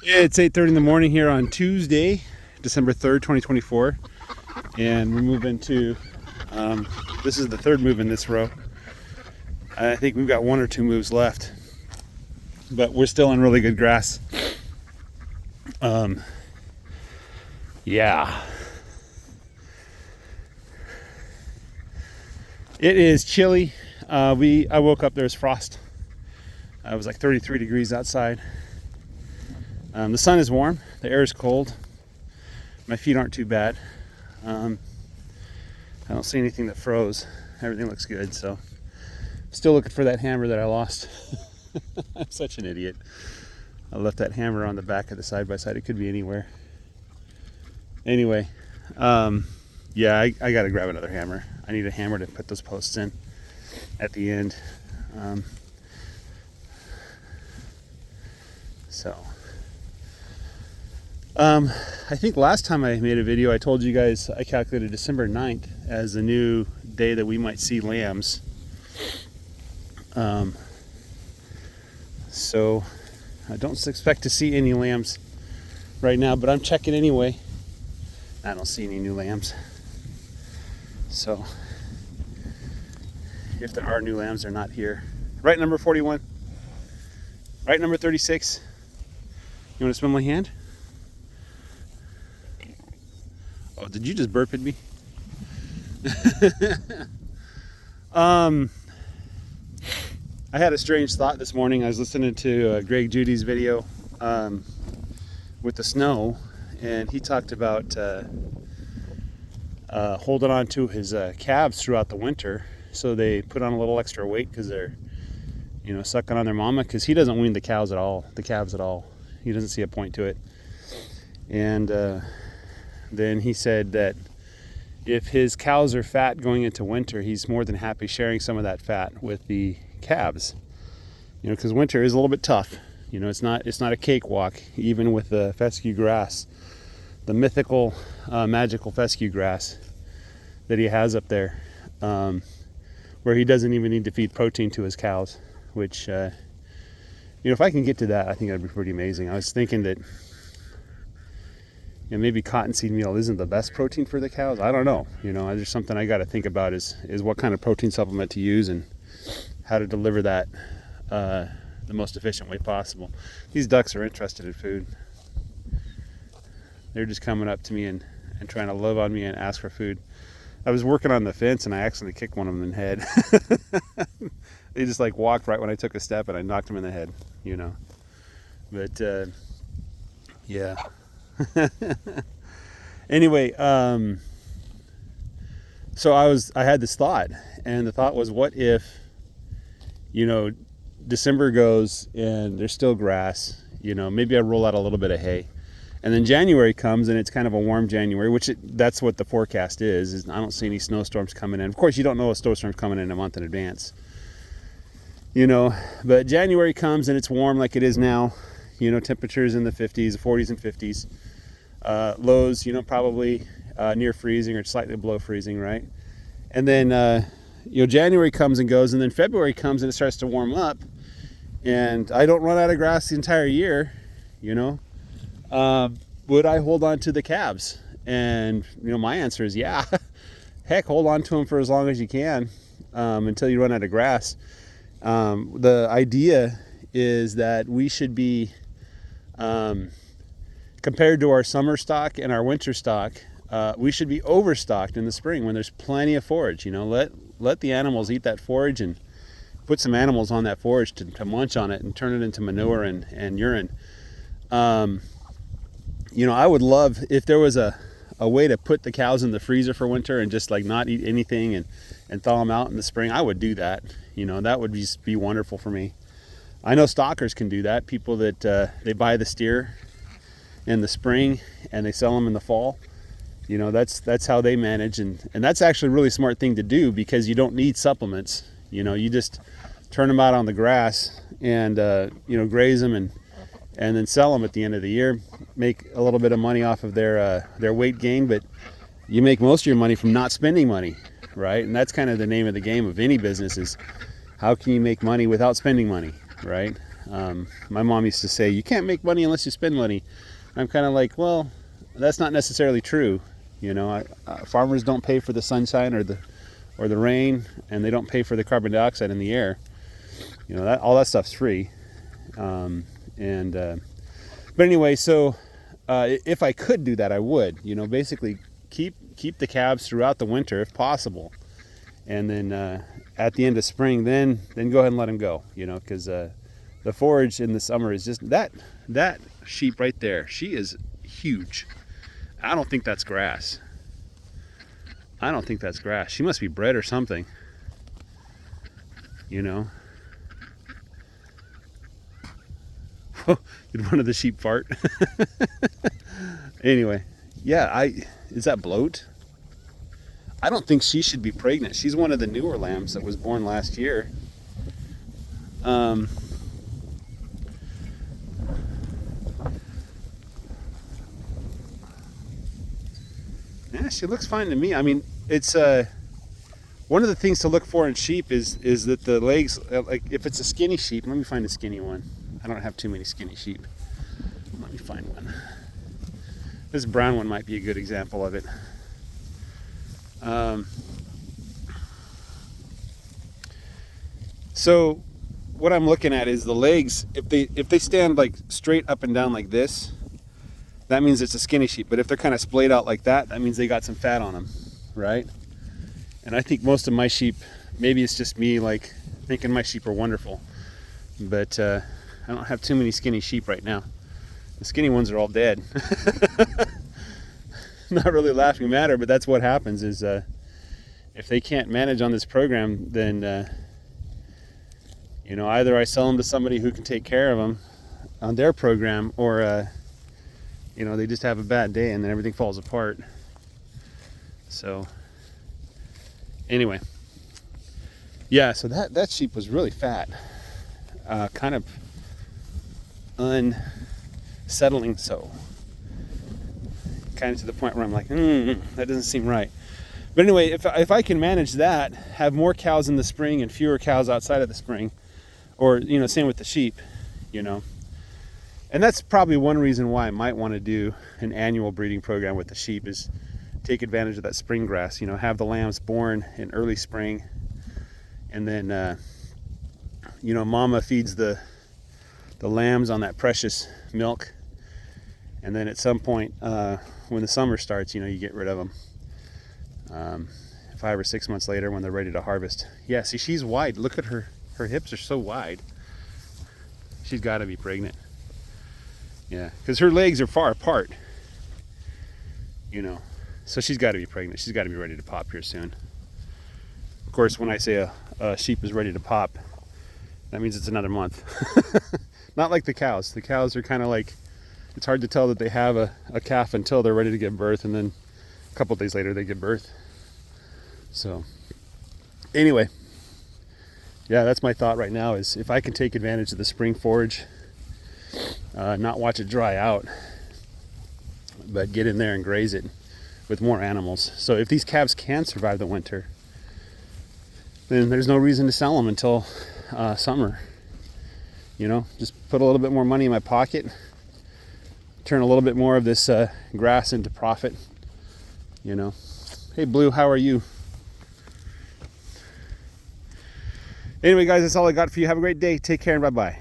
It's 8:30 in the morning here on Tuesday, December 3rd, 2024, and we're moving to, this is the third move in this row. I think we've got one or two moves left, but we're still in really good grass. Yeah. It is chilly. I woke up, there's frost. It was like 33 degrees outside. The sun is warm, the air is cold. My feet aren't too bad. I don't see anything that froze. Everything looks good, so still looking for that hammer that I lost. I'm such an idiot. I left that hammer on the back of the side-by-side. It could be anywhere. Anyway, yeah, I gotta grab another hammer. I need a hammer to put those posts in at the end. I think last time I made a video, I told you guys I calculated December 9th as the new day that we might see lambs. So I don't expect to see any lambs right now, but I'm checking anyway. I don't see any new lambs. So if there are new lambs, they're not here. Right number 41. Right number 36. You want to smell my hand? Oh, did you just burp at me? I had a strange thought this morning. I was listening to Greg Judy's video with the snow, and he talked about holding on to his calves throughout the winter, so they put on a little extra weight because they're, sucking on their mama. Because he doesn't wean the calves at all, He doesn't see a point to it, and then he said that if his cows are fat going into winter, he's more than happy sharing some of that fat with the calves. Because winter is a little bit tough. It's not a cakewalk, even with the fescue grass, the mythical, magical fescue grass that he has up there, where he doesn't even need to feed protein to his cows. Which, if I can get to that, I think that'd be pretty amazing. I was thinking that maybe cottonseed meal isn't the best protein for the cows. I don't know. There's something I got to think about is what kind of protein supplement to use and how to deliver that the most efficient way possible. These ducks are interested in food. They're just coming up to me and trying to love on me and ask for food. I was working on the fence and I accidentally kicked one of them in the head. They just walked right when I took a step and I knocked them in the head, But yeah. Anyway, so I had this thought, and the thought was, what if, December goes and there's still grass, maybe I roll out a little bit of hay, and then January comes and it's kind of a warm January, that's what the forecast is I don't see any snowstorms coming in. Of course, you don't know a snowstorm's coming in a month in advance, but January comes and it's warm like it is now, temperatures in the 50s, 40s and 50s. Lows, probably near freezing or slightly below freezing, right? And then, January comes and goes, and then February comes and it starts to warm up, and I don't run out of grass the entire year, would I hold on to the calves? And, my answer is yeah. Heck, hold on to them for as long as you can, until you run out of grass. The idea is that we should be, compared to our summer stock and our winter stock, we should be overstocked in the spring when there's plenty of forage. Let the animals eat that forage and put some animals on that forage to munch on it and turn it into manure and urine. I would love if there was a way to put the cows in the freezer for winter and just not eat anything and thaw them out in the spring. I would do that. That would just be wonderful for me. I know stockers can do that. People that they buy the steer in the spring and they sell them in the fall. That's how they manage, and that's actually a really smart thing to do, because you don't need supplements. You just turn them out on the grass and graze them and then sell them at the end of the year. Make a little bit of money off of their weight gain, but you make most of your money from not spending money, right? And that's kind of the name of the game of any business, is how can you make money without spending money, right? My mom used to say, you can't make money unless you spend money. I'm kind of like, well, that's not necessarily true. You know, farmers don't pay for the sunshine or the rain, and they don't pay for the carbon dioxide in the air. You know, all that stuff's free. But anyway, so if I could do that, I would. You know, basically keep the calves throughout the winter if possible, and then at the end of spring, then go ahead and let them go. You know, because the forage in the summer is just that sheep right there. She is huge. I don't think that's grass. I don't think that's grass. She must be bred or something. You know. Did one of the sheep fart? Anyway, yeah, is that bloat? I don't think she should be pregnant. She's one of the newer lambs that was born last year. Yeah, she looks fine to me. I mean, it's one of the things to look for in sheep is that the legs, like if it's a skinny sheep, let me find a skinny one. I don't have too many skinny sheep. Let me find one. This brown one might be a good example of it. So what I'm looking at is the legs. If they stand like straight up and down like this, that means it's a skinny sheep. But if they're kind of splayed out like that, that means they got some fat on them, right? And I think most of my sheep, maybe it's just me like thinking my sheep are wonderful, but I don't have too many skinny sheep right now. The skinny ones are all dead. Not really a laughing matter, but that's what happens is if they can't manage on this program, then you know, either I sell them to somebody who can take care of them on their program, or you know, they just have a bad day and then everything falls apart. So anyway, yeah, so that sheep was really fat, kind of unsettling, so kind of to the point where I'm like, that doesn't seem right. But anyway, if I can manage that, have more cows in the spring and fewer cows outside of the spring, or you know, same with the sheep, you know. And that's probably one reason why I might want to do an annual breeding program with the sheep, is take advantage of that spring grass. You know, have the lambs born in early spring, and then you know, mama feeds the lambs on that precious milk, and then at some point when the summer starts, you know, you get rid of them 5 or 6 months later when they're ready to harvest. Yeah, see, she's wide. Look at her hips are so wide. She's got to be pregnant. Yeah, because her legs are far apart, you know, so she's got to be pregnant. She's got to be ready to pop here soon. Of course, when I say a sheep is ready to pop, that means it's another month. Not like the cows. The cows are kind of like, it's hard to tell that they have a calf until they're ready to give birth, and then a couple of days later they give birth. So anyway, yeah, that's my thought right now, is if I can take advantage of the spring forage, not watch it dry out, but get in there and graze it with more animals. So if these calves can survive the winter, then there's no reason to sell them until summer. You know, just put a little bit more money in my pocket, turn a little bit more of this grass into profit, you know. Hey Blue, how are you? Anyway guys, that's all I got for you. Have a great day. Take care and bye-bye.